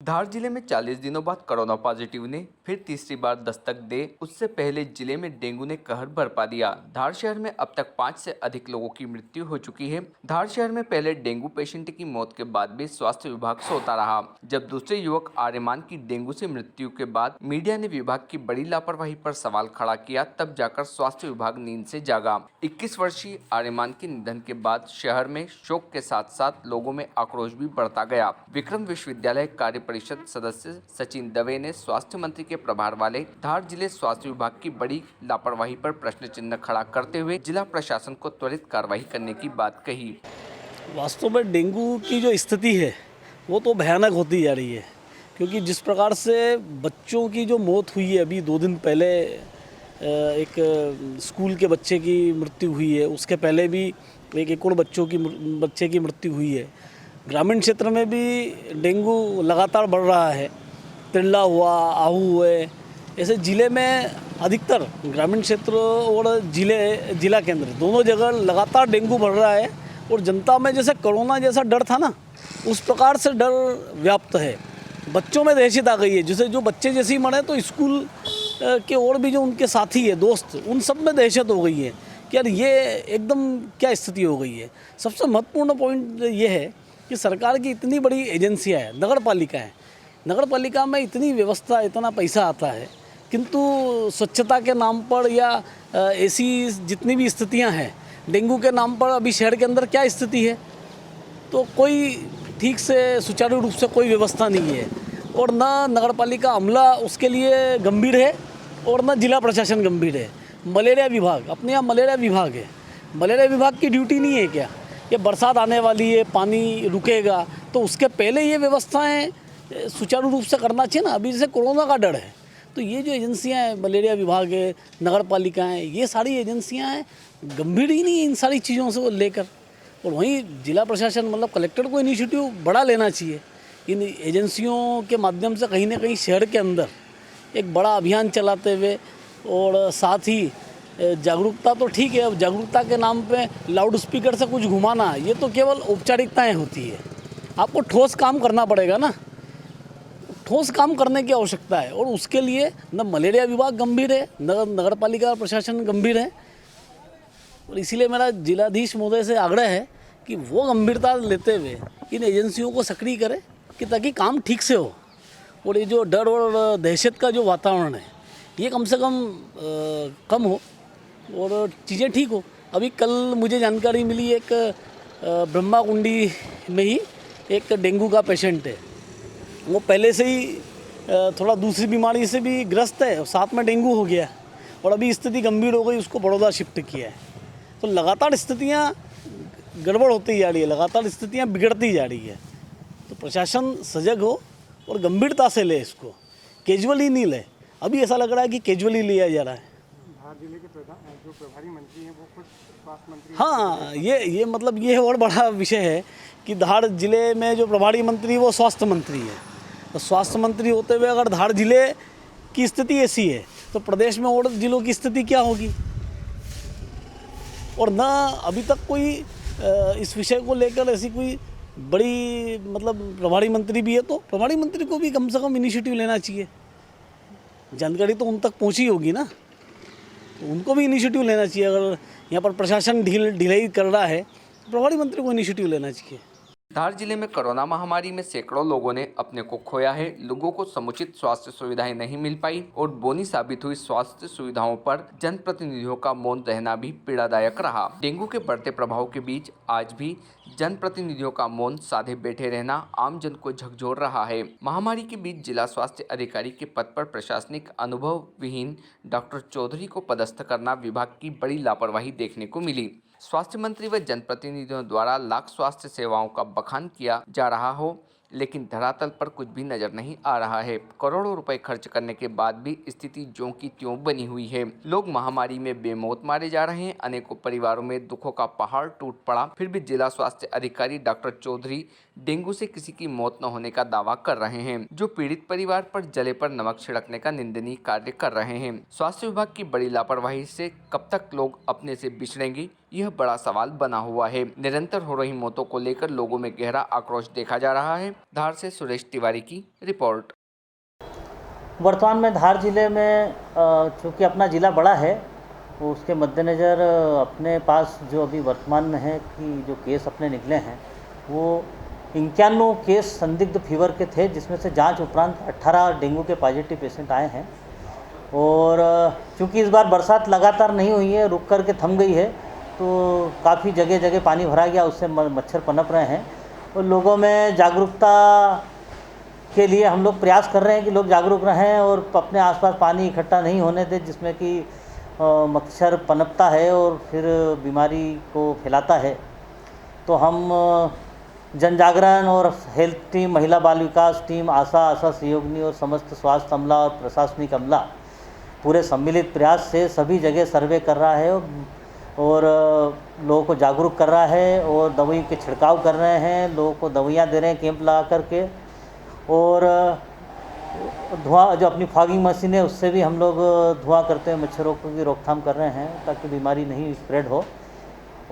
धार जिले में 40 दिनों बाद कोरोना पॉजिटिव ने फिर तीसरी बार दस्तक दे। उससे पहले जिले में डेंगू ने कहर बरपा दिया। धार शहर में अब तक 5 से अधिक लोगों की मृत्यु हो चुकी है। धार शहर में पहले डेंगू पेशेंट की मौत के बाद भी स्वास्थ्य विभाग सोता रहा। जब दूसरे युवक आर्यमान की डेंगू से मृत्यु के बाद मीडिया ने विभाग की बड़ी लापरवाही पर सवाल खड़ा किया, तब जाकर स्वास्थ्य विभाग नींद से जागा। 21 वर्षीय आर्यमान के निधन के बाद शहर में शोक के साथ साथ लोगों में आक्रोश भी बढ़ता गया। विक्रम विश्वविद्यालय कार्य परिषद सदस्य सचिन दवे ने स्वास्थ्य मंत्री के प्रभार वाले धार जिले स्वास्थ्य विभाग की बड़ी लापरवाही पर प्रश्न चिन्ह खड़ा करते हुए जिला प्रशासन को त्वरित कार्रवाई करने की बात कही। वास्तव में डेंगू की जो स्थिति है वो तो भयानक होती जा रही है, क्योंकि जिस प्रकार से बच्चों की जो मौत हुई है, अभी 2 दिन पहले एक स्कूल के बच्चे की मृत्यु हुई है, उसके पहले भी एक और बच्चे की मृत्यु हुई है। ग्रामीण क्षेत्र में भी डेंगू लगातार बढ़ रहा है। तिरला हुआ, आहू हुए, ऐसे ज़िले में अधिकतर ग्रामीण क्षेत्र और जिला केंद्र दोनों जगह लगातार डेंगू बढ़ रहा है। और जनता में जैसे कोरोना जैसा डर था ना, उस प्रकार से डर व्याप्त है। बच्चों में दहशत आ गई है, जैसे जो बच्चे जैसे ही मरे तो स्कूल के और भी जो उनके साथी है, दोस्त, उन सब में दहशत हो गई है कि यार ये एकदम क्या स्थिति हो गई है। सबसे महत्वपूर्ण पॉइंट ये है कि सरकार की इतनी बड़ी एजेंसियाँ है, नगर पालिका में इतनी व्यवस्था, इतना पैसा आता है, किंतु स्वच्छता के नाम पर या ऐसी जितनी भी स्थितियां हैं, डेंगू के नाम पर अभी शहर के अंदर क्या स्थिति है, तो कोई ठीक से सुचारू रूप से कोई व्यवस्था नहीं है। और न नगर पालिका अमला उसके लिए गंभीर है और न जिला प्रशासन गंभीर है। मलेरिया विभाग, अपने यहाँ मलेरिया विभाग है, मलेरिया विभाग की ड्यूटी नहीं है क्या? ये बरसात आने वाली है, पानी रुकेगा, तो उसके पहले ये व्यवस्थाएं सुचारू रूप से करना चाहिए ना। अभी जैसे कोरोना का डर है, तो ये जो एजेंसियां हैं, मलेरिया विभाग है, नगर पालिका हैं, ये सारी एजेंसियां हैं, गंभीर ही नहीं है इन सारी चीज़ों से लेकर। और वहीं जिला प्रशासन मतलब कलेक्टर को इनिशिएटिव बड़ा लेना चाहिए। इन एजेंसियों के माध्यम से कहीं ना कहीं शहर के अंदर एक बड़ा अभियान चलाते हुए, और साथ ही जागरूकता तो ठीक है, अब जागरूकता के नाम पे लाउड स्पीकर से कुछ घुमाना, ये तो केवल औपचारिकताएं होती है। आपको ठोस काम करना पड़ेगा ना, ठोस काम करने की आवश्यकता है। और उसके लिए न मलेरिया विभाग गंभीर है, नगर पालिका प्रशासन गंभीर है। और इसीलिए मेरा जिलाधीश महोदय से आग्रह है कि वो गंभीरता लेते हुए इन एजेंसियों को सक्रिय करें कि ताकि काम ठीक से हो। और ये जो डर और दहशत का जो वातावरण है, ये कम से कम हो और चीज़ें ठीक हो। अभी कल मुझे जानकारी मिली, एक ब्रह्मा कुंडी में ही एक डेंगू का पेशेंट है, वो पहले से ही थोड़ा दूसरी बीमारी से भी ग्रस्त है, साथ में डेंगू हो गया और अभी स्थिति गंभीर हो गई, उसको बड़ौदा शिफ्ट किया है। तो लगातार स्थितियाँ गड़बड़ होती जा रही है, लगातार स्थितियाँ बिगड़ती जा रही है। तो प्रशासन सजग हो और गंभीरता से ले, इसको कैजुअली नहीं ले। अभी ऐसा लग रहा है कि कैजुअली लिया जा रहा है। धार जिले के जो प्रभारी मंत्री हैं वो खुद स्वास्थ्य मंत्री। हाँ, ये मतलब ये और बड़ा विषय है कि धार जिले में जो प्रभारी मंत्री वो स्वास्थ्य मंत्री है। तो स्वास्थ्य मंत्री होते हुए अगर धार जिले की स्थिति ऐसी है, तो प्रदेश में और जिलों की स्थिति क्या होगी? और न अभी तक कोई इस विषय को लेकर ऐसी कोई बड़ी मतलब प्रभारी मंत्री भी है, तो प्रभारी मंत्री को भी कम से कम इनिशिएटिव लेना चाहिए। जानकारी तो उन तक पहुंची होगी ना, तो उनको भी इनिशिएटिव लेना चाहिए। अगर यहाँ पर प्रशासन ढिलाई कर रहा है, तो प्रभारी मंत्री को इनिशिएटिव लेना चाहिए। धार जिले में कोरोना महामारी में सैकड़ों लोगों ने अपने को खोया है। लोगों को समुचित स्वास्थ्य सुविधाएं नहीं मिल पाई और बोनी साबित हुई स्वास्थ्य सुविधाओं पर जनप्रतिनिधियों का मौन रहना भी पीड़ादायक रहा। डेंगू के बढ़ते प्रभाव के बीच आज भी जनप्रतिनिधियों का मौन साधे बैठे रहना आम जन को झकझोर रहा है। महामारी के बीच जिला स्वास्थ्य अधिकारी के पद पर प्रशासनिक अनुभव विहीन डॉक्टर चौधरी को पदस्थ करना विभाग की बड़ी लापरवाही देखने को मिली। स्वास्थ्य मंत्री व जनप्रतिनिधियों द्वारा लाख स्वास्थ्य सेवाओं का बखान किया जा रहा हो, लेकिन धरातल पर कुछ भी नजर नहीं आ रहा है। करोड़ों रुपए खर्च करने के बाद भी स्थिति ज्यों की त्यों बनी हुई है। लोग महामारी में बेमौत मारे जा रहे हैं। अनेकों परिवारों में दुखों का पहाड़ टूट पड़ा, फिर भी जिला स्वास्थ्य अधिकारी डॉक्टर चौधरी डेंगू से किसी की मौत न होने का दावा कर रहे हैं, जो पीड़ित परिवार पर जले पर नमक छिड़कने का निंदनीय कार्य कर रहे हैं। स्वास्थ्य विभाग की बड़ी लापरवाही से कब तक लोग अपने से बिछड़ेंगे, यह बड़ा सवाल बना हुआ है। निरंतर हो रही मौतों को लेकर लोगों में गहरा आक्रोश देखा जा रहा है। धार से सुरेश तिवारी की रिपोर्ट। वर्तमान में धार जिले में चूँकि अपना ज़िला बड़ा है, उसके मद्देनज़र अपने पास जो अभी वर्तमान में है कि जो केस अपने निकले हैं वो 91 केस संदिग्ध फीवर के थे, जिसमें से जांच उपरांत 18 डेंगू के पॉजिटिव पेशेंट आए हैं। और चूँकि इस बार बरसात लगातार नहीं हुई है, रुक कर के थम गई है, तो काफ़ी जगह जगह पानी भरा गया, उससे मच्छर पनप रहे हैं। और लोगों में जागरूकता के लिए हम लोग प्रयास कर रहे हैं कि लोग जागरूक रहें और अपने आसपास पानी इकट्ठा नहीं होने दें, जिसमें कि मच्छर पनपता है और फिर बीमारी को फैलाता है। तो हम जन जागरण और हेल्थ टीम, महिला बाल विकास टीम, आशा सहयोगिनी और समस्त स्वास्थ्य अमला और प्रशासनिक अमला पूरे सम्मिलित प्रयास से सभी जगह सर्वे कर रहा है और लोगों को जागरूक कर रहा है और दवाई के छिड़काव कर रहे हैं, लोगों को दवाइयाँ दे रहे हैं कैंप लगा करके। और धुआं जो अपनी फॉगिंग मशीन है उससे भी हम लोग धुआं करते हुए मच्छरों की रोकथाम कर रहे हैं ताकि बीमारी नहीं स्प्रेड हो।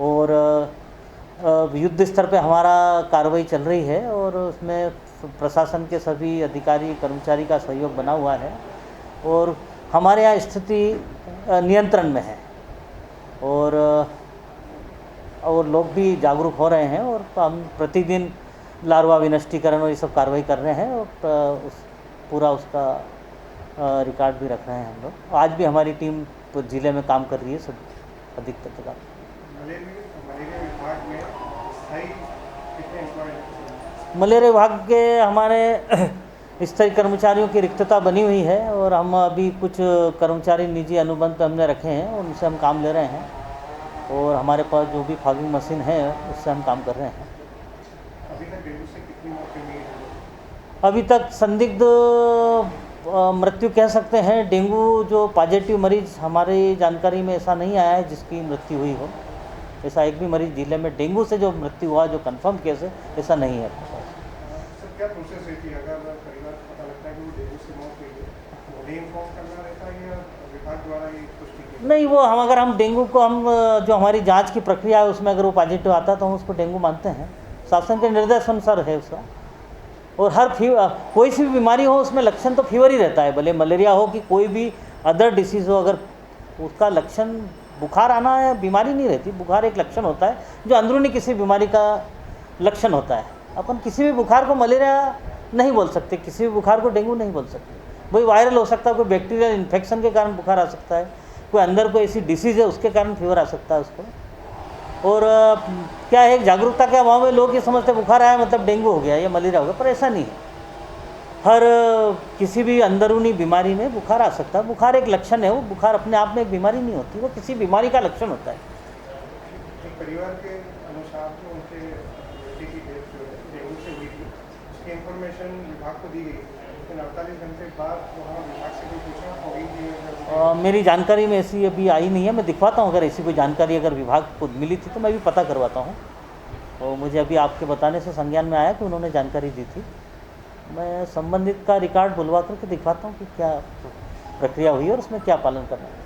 और युद्ध स्तर पे हमारा कार्रवाई चल रही है और उसमें प्रशासन के सभी अधिकारी कर्मचारी का सहयोग बना हुआ है और हमारे यहाँ स्थिति नियंत्रण में है और लोग भी जागरूक हो रहे हैं और हम प्रतिदिन लार्वा विनष्टीकरण और ये सब कार्रवाई कर रहे हैं और पूरा उसका रिकॉर्ड भी रख रहे हैं हम लोग। आज भी हमारी टीम ज़िले में काम कर रही है सब अधिकतर जगह। मलेरिया विभाग के हमारे स्थायी कर्मचारियों की रिक्तता बनी हुई है और हम अभी कुछ कर्मचारी निजी अनुबंध हमने रखे हैं और उनसे हम काम ले रहे हैं और हमारे पास जो भी फॉगिंग मशीन है उससे हम काम कर रहे हैं। अभी तक डेंगू से कितनी मौतें हुई हैं? अभी तक संदिग्ध मृत्यु कह सकते हैं। डेंगू जो पॉजिटिव मरीज हमारी जानकारी में ऐसा नहीं आया है जिसकी मृत्यु हुई हो। ऐसा एक भी मरीज जिले में डेंगू से जो मृत्यु हुआ जो कंफर्म केस है ऐसा नहीं है। सर क्या प्रोसेस रहती है अगर परिवार को पता लगता है कि वो डेंगू से मौत हुई है, तो रीइंफॉर्म करना रहता है या विभाग द्वारा ये पुष्टि? नहीं, वो अगर हम डेंगू को जो हमारी जांच की प्रक्रिया है उसमें अगर वो पॉजिटिव आता है तो हम उसको डेंगू मानते हैं। शासन के निर्देश अनुसार है उसका। और कोई सी भी बीमारी हो उसमें लक्षण तो फीवर ही रहता है, भले मलेरिया हो कि कोई भी अदर डिसीज़ हो, अगर उसका लक्षण बुखार आना है बीमारी नहीं रहती। बुखार एक लक्षण होता है जो अंदरूनी किसी बीमारी का लक्षण होता है। अपन किसी भी बुखार को मलेरिया नहीं बोल सकते, किसी भी बुखार को डेंगू नहीं बोल सकते। वही वायरल हो सकता है, कोई बैक्टीरियल इन्फेक्शन के कारण बुखार आ सकता है, कोई अंदर कोई ऐसी डिसीज़ है उसके कारण फीवर आ सकता है उसको। और क्या है, जागरूकता के अभाव में लोग ये समझते बुखार आया मतलब डेंगू हो गया या मलेरिया हो गया, पर ऐसा नहीं है। हर किसी भी अंदरूनी बीमारी में बुखार आ सकता है। बुखार एक लक्षण है, वो बुखार अपने आप में एक बीमारी नहीं होती, वो किसी बीमारी का लक्षण होता है। परिवार के अनुसार जो उनके बेटे की डेथ डेंगू से हुई थी उसकी इंफॉर्मेशन विभाग को दी गई, लेकिन 48 घंटे बाद वहाँ विभाग से कोई पूछना होगी? मेरी जानकारी में ऐसी अभी आई नहीं है। मैं दिखवाता हूँ, अगर ऐसी कोई जानकारी अगर विभाग को मिली थी तो मैं भी पता करवाता हूँ। और मुझे अभी आपके बताने से संज्ञान में आया कि उन्होंने जानकारी दी थी। मैं संबंधित का रिकॉर्ड बुलवा करके दिखवाता हूँ कि क्या प्रक्रिया हुई और उसमें क्या पालन करना है।